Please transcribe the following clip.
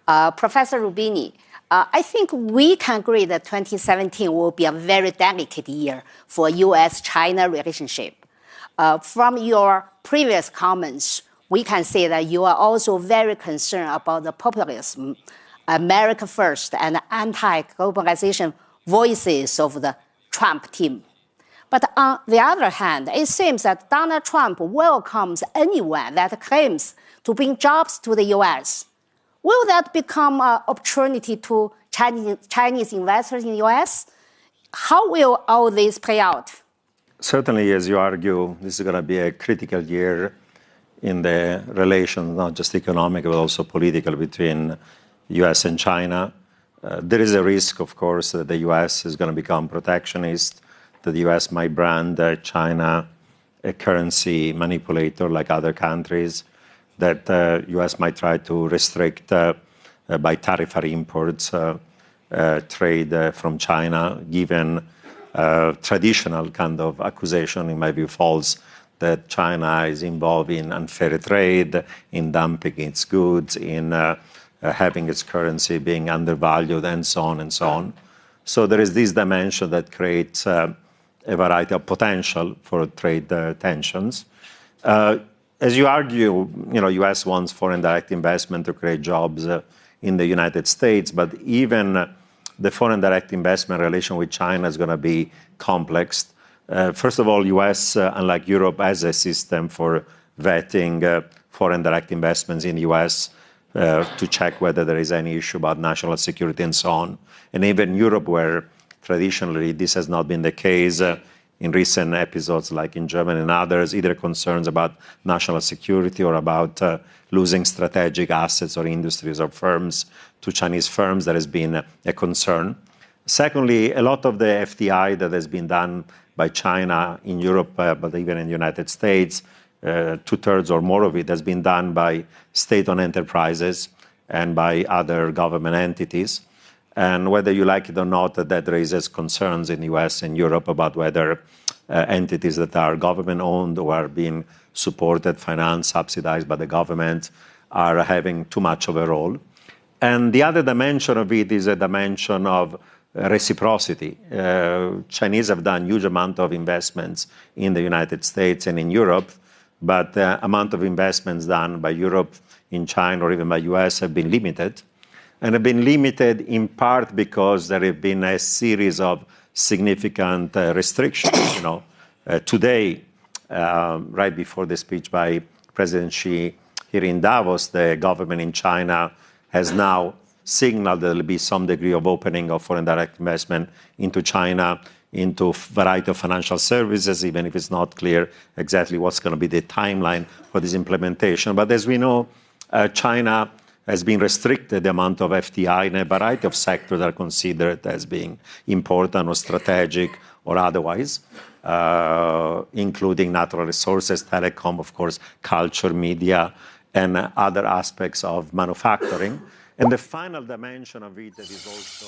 Professor Rubini, I think we can agree that 2017 will be a very delicate year for U.S.-China relationship. From your previous comments, we can say that you are also very concerned about the populism, America First, and anti-globalization voices of the Trump team. But on the other hand, it seems that Donald Trump welcomes anyone that claims to bring jobs to the U.S. Will that become an opportunity to Chinese investors in the U.S.? How will all this play out? Certainly, as you argue, this is going to be a critical year in the relations, not just economic, but also political, between U.S. and China. There is a risk, of course, that the U.S. is going to become protectionist, that the U.S. might brand China a currency manipulator like other countries, that the U.S. might try to restrict by tariffary imports trade from China, given traditional kind of accusation, in my view, false, that China is involved in unfair trade, in dumping its goods, in having its currency being undervalued, and so on and so on. So there is this dimension that creates a variety of potential for trade tensions. As you argue, U.S. wants foreign direct investment to create jobs in the United States, but even the foreign direct investment relation with China is going to be complex. First of all, U.S., unlike Europe, has a system for vetting foreign direct investments in the U.S. To check whether there is any issue about national security and so on. And even Europe, where traditionally this has not been the case, in recent episodes like in Germany and others, either concerns about national security or about losing strategic assets or industries or firms to Chinese firms, that has been a concern. Secondly, a lot of the FDI that has been done by China in Europe, but even in the United States, 2/3 or more of it has been done by state-owned enterprises and by other government entities. And whether you like it or not, that raises concerns in the US and Europe about whether entities that are government-owned or are being supported, financed, subsidized by the government are having too much of a role. And the other dimension of it is a dimension of reciprocity. Chinese have done huge amount of investments in the United States and in Europe, but the amount of investments done by Europe in China or even by US have been limited. And have been limited in part because there have been a series of significant restrictions. Today, right before the speech by President Xi here in Davos, the government in China has now signaled that there will be some degree of opening of foreign direct investment into China, into a variety of financial services, even if it's not clear exactly what's going to be the timeline for this implementation. But as we know, China has been restricted the amount of FDI in a variety of sectors that are considered as being important or strategic or otherwise, including natural resources, telecom, of course, culture, media, and other aspects of manufacturing. And the final dimension of it that is also